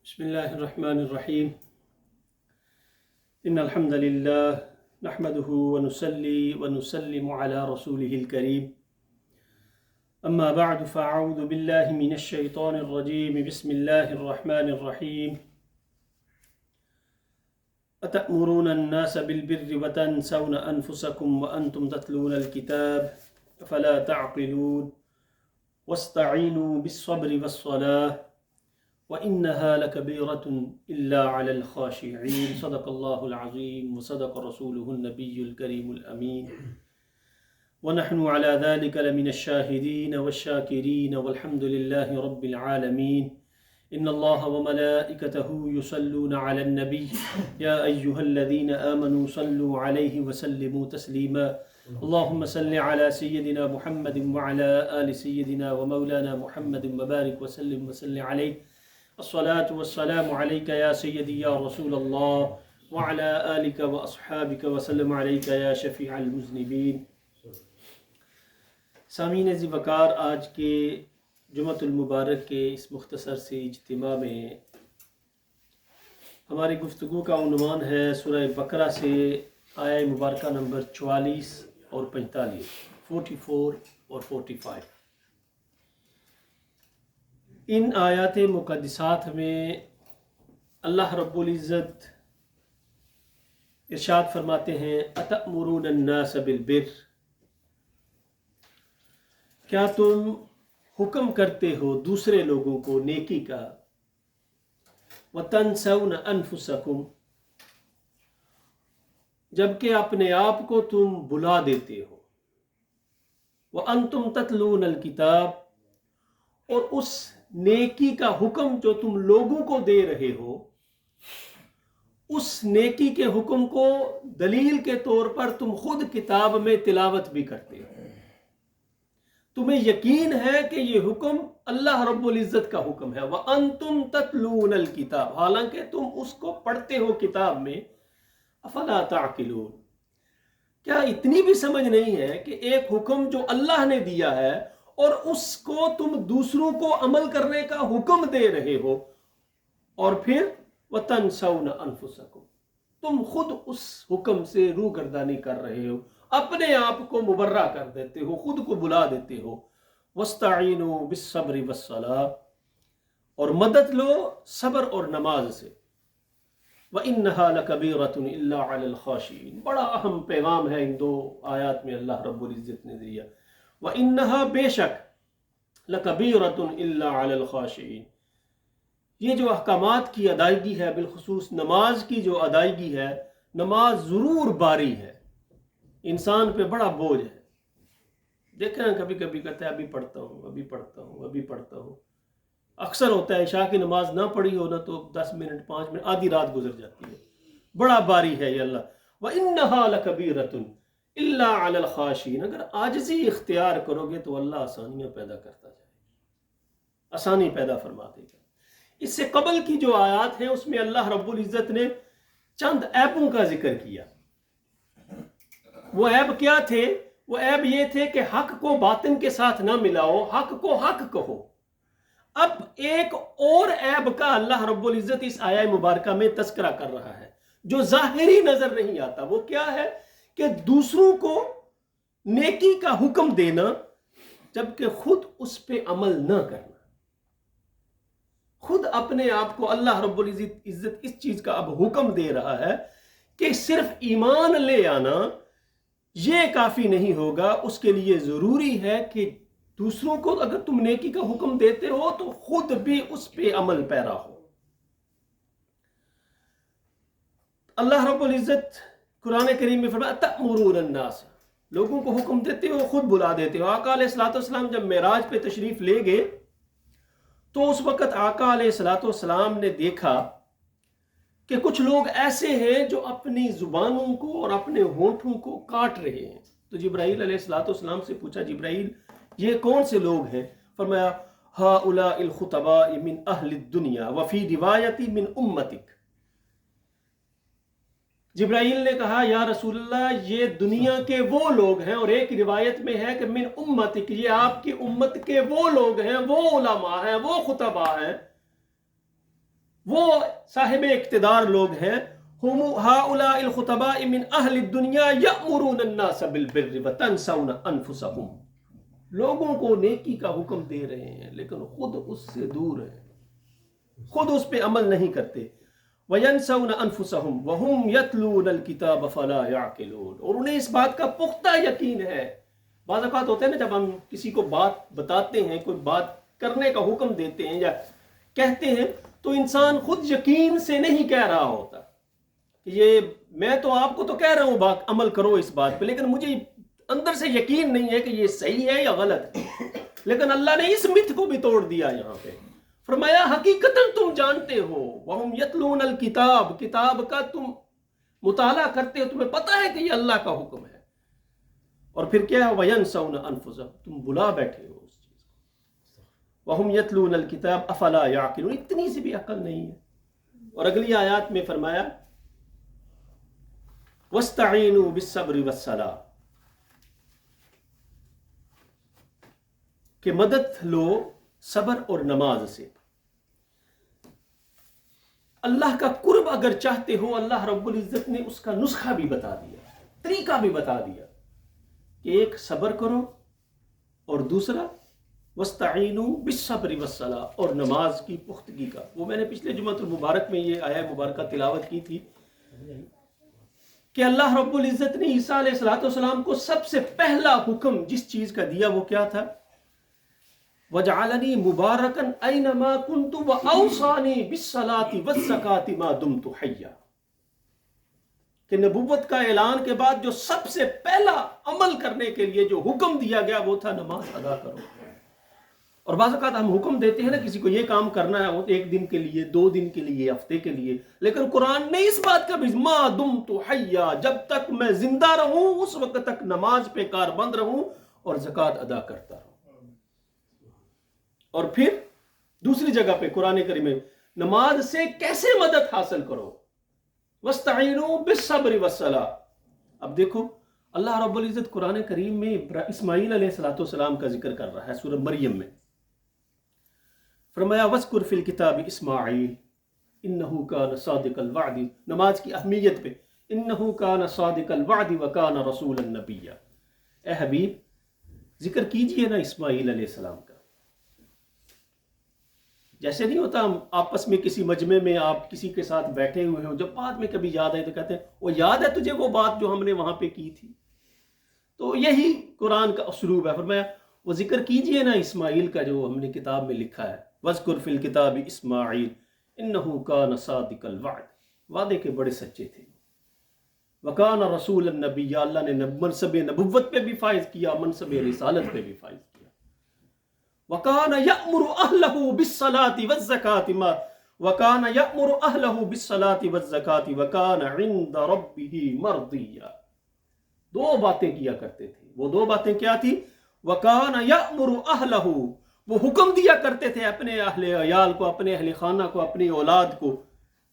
بسم الله الرحمن الرحيم. إن الحمد لله نحمده ونصلي ونسلم على رسوله الكريم. أما بعد فأعوذ بالله من الشيطان الرجيم. بسم الله الرحمن الرحيم. أتأمرون الناس بالبر وتنسون أنفسكم وأنتم تتلون الكتاب أفلا تعقلون واستعينوا بالصبر والصلاة وإنها لكبيرة إلا على الخاشعين. صدق الله العظيم وصدق رسوله النبي الكريم الأمين ونحن على ذلك لمن الشاهدين والشاكرين والحمد لله رب العالمين. إن الله وملائكته يصلون على النبي يا أيها الذين آمنوا صلوا عليه وسلموا تسليما. اللهم صل على سيدنا محمد وعلى آل سيدنا ومولانا محمد وبارك وسلم وسلم عليه. الصلاة والسلام عليك يا سيدي يا رسول الله وعلى آلك وأصحابك وسلم عليك يا شفيع المذنبين. سامعین عزیز وقار، آج کے جمعۃ المبارک کے اس مختصر سے اجتماع میں ہماری گفتگو کا عنوان ہے سورہ بقرہ سے آیہ مبارکہ نمبر 44 اور 45، 44 اور 45۔ ان آیات مقدسات میں اللہ رب العزت ارشاد فرماتے ہیں اتأمرون الناس بالبر، کیا تم حکم کرتے ہو دوسرے لوگوں کو نیکی کا، وتنسون انفسکم، جبکہ اپنے آپ کو تم بلا دیتے ہو، وانتم تتلون الکتاب، اور اس نیکی کا حکم جو تم لوگوں کو دے رہے ہو، اس نیکی کے حکم کو دلیل کے طور پر تم خود کتاب میں تلاوت بھی کرتے ہو۔ تمہیں یقین ہے کہ یہ حکم اللہ رب العزت کا حکم ہے، وَأَنْتُمْ تَتْلُونَ الْكِتَابَ، حالانکہ تم اس کو پڑھتے ہو کتاب میں۔ أَفَلَا تَعْقِلُونَ، کیا اتنی بھی سمجھ نہیں ہے کہ ایک حکم جو اللہ نے دیا ہے اور اس کو تم دوسروں کو عمل کرنے کا حکم دے رہے ہو، اور پھر وَتَنْسَوْنَ أَنفُسَكُمْ، تم خود اس حکم سے روگردانی کر رہے ہو، اپنے آپ کو مبرہ کر دیتے ہو، خود کو بلا دیتے ہو۔ وَاسْتَعِينُوا بِالصَّبْرِ وَالصَّلَاةِ، اور مدد لو صبر اور نماز سے۔ وَإِنَّهَا لَكَبِيرَةٌ إِلَّا عَلَى الْخَاشِعِينَ، بڑا اہم پیغام ہے ان دو آیات میں اللہ رب العزت نے دیا۔ وَإِنَّهَا، بے شک، لَكَبِيرَةٌ إِلَّا عَلَى الْخَاشِعِينَ، یہ جو احکامات کی ادائیگی ہے، بالخصوص نماز کی جو ادائیگی ہے، نماز ضرور باری ہے، انسان پہ بڑا بوجھ ہے۔ دیکھیں کبھی کبھی کہتا ہے ابھی پڑھتا ہوں، ابھی پڑھتا ہوں، ابھی پڑھتا ہوں۔ اکثر ہوتا ہے عشاء کی نماز نہ پڑھی ہو نا تو 10 منٹ 5 منٹ آدھی رات گزر جاتی ہے۔ بڑا باری ہے یہ اللہ۔ وَإِنَّهَا لَكَبِيرَةٌ إِلَّا عَلَى الْخَاشِعِينَ، اگر عاجزی اختیار کرو گے تو اللہ آسانیاں پیدا کرتا جائے، آسانی پیدا فرما دے گا۔ اس سے قبل کی جو آیات ہیں اس میں اللہ رب العزت نے چند عیبوں کا ذکر کیا۔ وہ عیب کیا تھے؟ وہ عیب یہ تھے کہ حق کو باطن کے ساتھ نہ ملاؤ، حق کو حق کہو۔ اب ایک اور عیب کا اللہ رب العزت اس آیہ مبارکہ میں تذکرہ کر رہا ہے جو ظاہری نظر نہیں آتا۔ وہ کیا ہے کہ دوسروں کو نیکی کا حکم دینا جبکہ خود اس پہ عمل نہ کرنا۔ خود اپنے آپ کو اللہ رب العزت اس چیز کا اب حکم دے رہا ہے کہ صرف ایمان لے آنا یہ کافی نہیں ہوگا، اس کے لیے ضروری ہے کہ دوسروں کو اگر تم نیکی کا حکم دیتے ہو تو خود بھی اس پہ عمل پیرا ہو۔ اللہ رب العزت قرآن کریم میں فرمایا تأمرون الناس، لوگوں کو حکم دیتے ہو، خود بلا دیتے ہو۔ آقا علیہ السلام جب معراج پہ تشریف لے گئے تو اس وقت آقا علیہ السلام نے دیکھا کہ کچھ لوگ ایسے ہیں جو اپنی زبانوں کو اور اپنے ہونٹوں کو کاٹ رہے ہیں۔ تو جبرائیل علیہ السلام سے پوچھا جبرائیل یہ کون سے لوگ ہیں؟ فرمایا ہؤلاء الخطباء من اہل الدنیا وفی روایتی من امتک، جبرائیل نے کہا یا رسول اللہ یہ دنیا کے وہ لوگ ہیں، اور ایک روایت میں ہے کہ من امتک، یہ آپ کی امت کے وہ لوگ ہیں، وہ علماء ہیں، وہ خطباء ہیں، وہ صاحب اقتدار لوگ ہیں، ہم ہؤلاء الخطباء من اہل الدنیا یأمرون الناس بالبر وتنسون انفسهم، لوگوں کو نیکی کا حکم دے رہے ہیں لیکن خود اس سے دور ہیں، خود اس پہ عمل نہیں کرتے۔ وَيَنْسَوْنَ أَنفُسَهُمْ وَهُمْ يَتْلُونَ الْكِتَابَ فَلَا يَعْقِلُونَ، اور انہیں اس بات کا پختہ یقین ہے۔ بعض اوقات ہوتے ہیں نا جب ہم کسی کو بات بتاتے ہیں، کوئی بات کرنے کا حکم دیتے ہیں یا کہتے ہیں، تو انسان خود یقین سے نہیں کہہ رہا ہوتا کہ یہ میں تو آپ کو تو کہہ رہا ہوں عمل کرو اس بات پہ، لیکن مجھے اندر سے یقین نہیں ہے کہ یہ صحیح ہے یا غلط ہے۔ لیکن اللہ نے اس مت کو بھی توڑ دیا یہاں پہ، فرمایا حقیقتاً تم جانتے ہو، وَهُمْ يَتْلُونَ الْكِتَابَ، کتاب کا تم مطالعہ کرتے ہو، تمہیں پتہ ہے کہ یہ اللہ کا حکم ہے، اور پھر کیا ہے وَيَنْسَوْنَ أَنفُسَهُمْ، تم بلا بیٹھے ہو اس چیز کو۔ وَهُمْ يَتْلُونَ الْكِتَابَ أَفَلَا يَعْقِلُونَ، اتنی سی بھی عقل نہیں ہے۔ اور اگلی آیات میں فرمایا وَاسْتَعِينُوا بِالصَّبْرِ وَالصَّلَاةِ، کہ مدد لو صبر اور نماز سے۔ اللہ کا قرب اگر چاہتے ہو، اللہ رب العزت نے اس کا نسخہ بھی بتا دیا، طریقہ بھی بتا دیا کہ ایک صبر کرو اور دوسرا وَاسْتَعِينُوا بِالصَّبْرِ وَالصَّلَاةِ، اور نماز کی پختگی کا۔ وہ میں نے پچھلے جمعہ المبارک میں یہ آیہ مبارکہ تلاوت کی تھی کہ اللہ رب العزت نے عیسیٰ علیہ السلام کو سب سے پہلا حکم جس چیز کا دیا وہ کیا تھا؟ وَجَعَلَنِي مُبَارَكًا أَيْنَمَا كُنْتُ وَأَوْصَانِي بِالصَّلَاةِ وَالزَّكَاةِ مَا دُمْتُ حَيًّا، کہ نبوت کا اعلان کے بعد جو سب سے پہلا عمل کرنے کے لیے جو حکم دیا گیا وہ تھا نماز ادا کرو۔ اور بعض اوقات ہم حکم دیتے ہیں نا کسی کو یہ کام کرنا ہے، وہ ایک دن کے لیے، 2 دن کے لیے، ہفتے کے لیے، لیکن قرآن نے اس بات کا بھی ما دمت حیا، جب تک میں زندہ رہوں اس وقت تک نماز پہ کاربند رہوں اور زکوٰۃ ادا کرتا رہوں۔ اور پھر دوسری جگہ پہ قرآن کریم میں نماز سے کیسے مدد حاصل کرو، وَاسْتَعِينُوا بِالصَّبْرِ وَالصَّلَاةِ۔ اب دیکھو اللہ رب العزت قرآن کریم میں اسماعیل علیہ السلام کا ذکر کر رہا ہے سورہ مریم میں، فرمایا وَاذْكُرْ فِي الْكِتَابِ اسماعیل اِنَّهُ كَانَ صَادِقَ الْوَعْدِ، نماز کی اہمیت پہ، اِنَّهُ كَانَ صَادِقَ الْوَعْدِ وَكَانَ رَسُولًا نَبِيًّا، اے حبیب ذکر کیجئے نا اسماعیل علیہ السلام کا۔ جیسے نہیں ہوتا ہم آپس میں کسی مجمع میں آپ کسی کے ساتھ بیٹھے ہوئے ہوں، جب بعد میں کبھی یاد آئے تو کہتے ہیں وہ یاد ہے تجھے وہ بات جو ہم نے وہاں پہ کی تھی، تو یہی قرآن کا اسلوب ہے۔ فرمایا وہ ذکر کیجئے نا اسماعیل کا جو ہم نے کتاب میں لکھا ہے، وَاذْكُرْ فِي الْكِتَابِ اسماعیل اِنَّهُ كَانَ صَادِقَ الْوَعْدِ، وعدے کے بڑے سچے تھے، وَكَانَ رَسُولًا نَبِيًّا، اللہ نے منصب نبوت پہ بھی فائز کیا، منصب رسالت پہ بھی فائز کیا۔ وَكَانَ يَأْمُرُ أَهْلَهُ بِالصَّلَاةِ وَالزَّكَاةِ وَكَانَ يَأْمُرُ أَهْلَهُ بِالصَّلَاةِ وَالزَّكَاةِ وَكَانَ عِندَ رَبِّهِ مَرْضِيًّا، دو باتیں کیا کرتے تھے، وہ دو باتیں کیا تھی؟ وَكَانَ يَأْمُرُ أَهْلَهُ، وہ حکم دیا کرتے تھے اپنے اہل عیال کو، اپنے اہل خانہ کو، اپنی اولاد کو،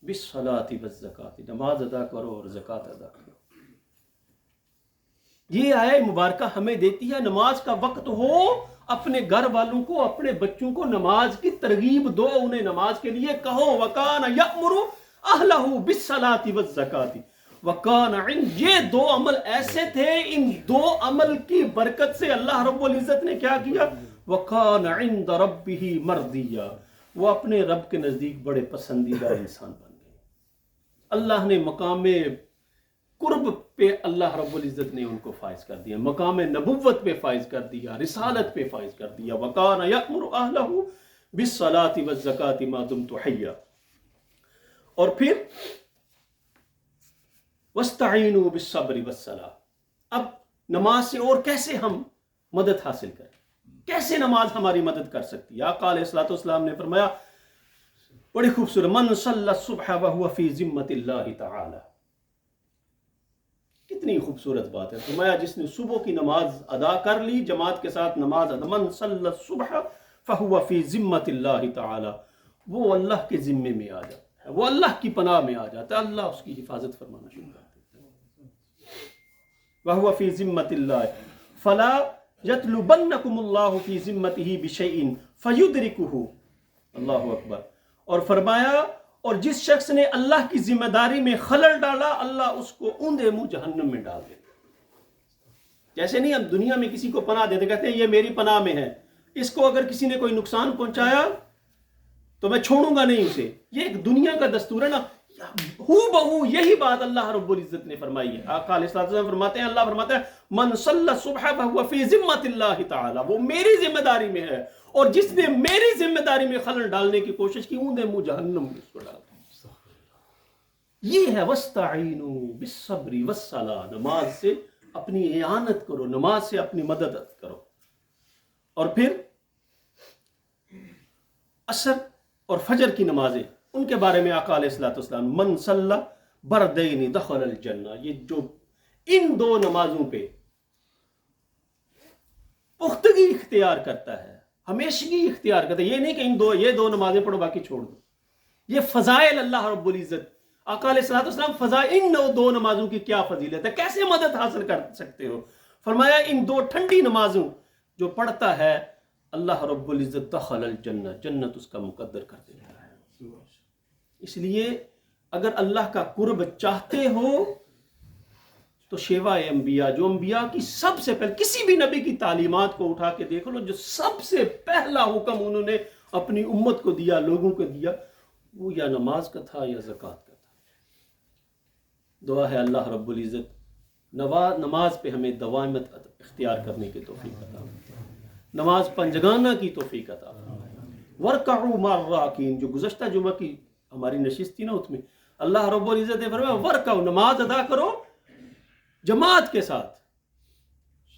بِالصَّلَاةِ وَالزَّكَاةِ، نماز ادا کرو اور زکوٰۃ ادا کرو۔ یہ آیہ مبارکہ ہمیں دیتی ہے نماز کا وقت ہو اپنے گھر والوں کو، اپنے بچوں کو نماز کی ترغیب دو، انہیں نماز کے لیے کہو۔ وَكَانَ يَأْمُرُ أَهْلَهُ بِالصَّلَاةِ وَالزَّكَاةِ وَكَانَ عِندَ، یہ دو عمل ایسے تھے، ان دو عمل کی برکت سے اللہ رب العزت نے کیا کیا؟ وَكَانَ عِندَ رَبِّهِ مَرْضِيًّا، وہ اپنے رب کے نزدیک بڑے پسندیدہ انسان بن گئے۔ اللہ نے مقام قرب پہ اللہ رب العزت نے ان کو فائز کر دیا، مقام نبوت پہ فائز کر دیا، رسالت پہ فائز کر دیا۔ وَكَانَ يَأْمُرُ أَهْلَهُ بِالصَّلَاةِ وَالزَّكَاةِ مَا دُمْتُ حَيًّا، اور پھر وَاسْتَعِينُوا بِالصَّبْرِ وَالصَّلَاةِ۔ اب نماز سے اور کیسے ہم مدد حاصل کریں، کیسے نماز ہماری مدد کر سکتی ہے؟ آقا علیہ السلام نے فرمایا بڑی خوبصورت، مَنْ صَلَّى الصُّبْحَ وَهُوَ فِي ذِمَّةِ اللَّهِ تَعَالَى، کتنی خوبصورت بات ہے۔ فرمایا جس نے صبح کی نماز ادا کر لی، جماعت کے ساتھ نماز ادا، مَنْ صَلَّى الصُّبْحَ فَهُوَ فِي ذِمَّةِ اللَّهِ تَعَالَى، وہ اللہ کے ذمے میں آ جاتا ہے، وہ اللہ کی پناہ میں آ جاتا ہے، اللہ اس کی حفاظت فرمانا شروع کر دیتا ہے۔ وَهُوَ فِي ذِمَّةِ اللَّهِ فَلَا يَطْلُبَنَّكُمُ اللَّهُ فِي ذِمَّتِهِ بِشَيْءٍ فَيُدْرِكُهُ، اللہ اکبر۔ اور فرمایا اور جس شخص نے اللہ کی ذمہ داری میں خلل ڈالا اللہ اس کو اوندے منہ جہنم میں ڈال دے. جیسے نہیں ہم دنیا میں کسی کو پناہ دیتے کہتے ہیں یہ میری پناہ میں ہے, اس کو اگر کسی نے کوئی نقصان پہنچایا تو میں چھوڑوں گا نہیں اسے. یہ ایک دنیا کا دستور ہے نا. ہو بہو یہی بات اللہ رب العزت نے فرمائی ہے. آقا علیہ الصلوۃ والسلام فرماتے ہیں, اللہ فرماتا ہے من صلی الصبح فهو فی ذمۃ اللہ تعالی, وہ میری ذمہ داری میں ہے, اور جس نے میری ذمہ داری میں خلل ڈالنے کی کوشش کی اوندے منہ جہنم میں اس کو ڈال دیں. یہ ہے وَاسْتَعِينُوا بِالصَّبْرِ وَالصَّلَاةِ, نماز سے اپنی اعانت کرو, نماز سے اپنی مدد کرو. اور پھر عصر اور فجر کی نمازیں, ان کے بارے میں آقا علیہ الصلوۃ والسلام من صلی بردین دخل الجنہ, یہ جو ان دو نمازوں پہ پختگی اختیار کرتا ہے, ہمیشگی اختیار کرتا ہے, یہ نہیں کہ یہ دو نمازیں پڑھو باقی چھوڑ دو. یہ فضائل اللہ رب العزت, آقا علیہ الصلوۃ والسلام فضائل ان دو نمازوں کی کیا فضیلت ہے, کیسے مدد حاصل کر سکتے ہو. فرمایا ان دو ٹھنڈی نمازوں جو پڑھتا ہے اللہ رب العزت دخل الجنہ, جنت اس کا مقدر کر دیتا ہے. اس لیے اگر اللہ کا قرب چاہتے ہو تو شیوائے انبیاء, جو انبیاء کی سب سے پہلے, کسی بھی نبی کی تعلیمات کو اٹھا کے دیکھ لو, جو سب سے پہلا حکم انہوں نے اپنی امت کو دیا, لوگوں کو دیا, وہ یا نماز کا تھا یا زکوٰۃ کا تھا. دعا ہے اللہ رب العزت نماز پہ ہمیں دوامت اختیار کرنے کی توفیق عطا, نماز پنجگانہ کی توفیق عطا. وَارْكَعُوا مَعَ الرَّاكِعِينَ, جو گزشتہ جمعہ کی ہماری نشست تھی نا, اس میں اللہ رب العزت نے فرمایا وَارْكَعُوا, نماز ادا کرو جماعت کے ساتھ.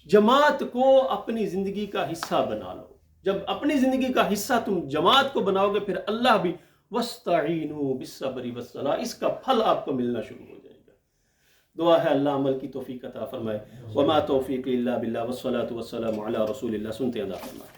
جماعت کو اپنی زندگی کا حصہ بنا لو. جب اپنی زندگی کا حصہ تم جماعت کو بناؤ گے, پھر اللہ بھی وَاسْتَعِينُوا بِالصَّبْرِ وَالصَّلَاةِ, اس کا پھل آپ کو ملنا شروع ہو جائے گا. دعا ہے اللہ عمل کی توفیق عطا فرمائے. وما توفیق الا باللہ والصلاة والسلام علی رسول اللہ. سنتے ادا فرمائے.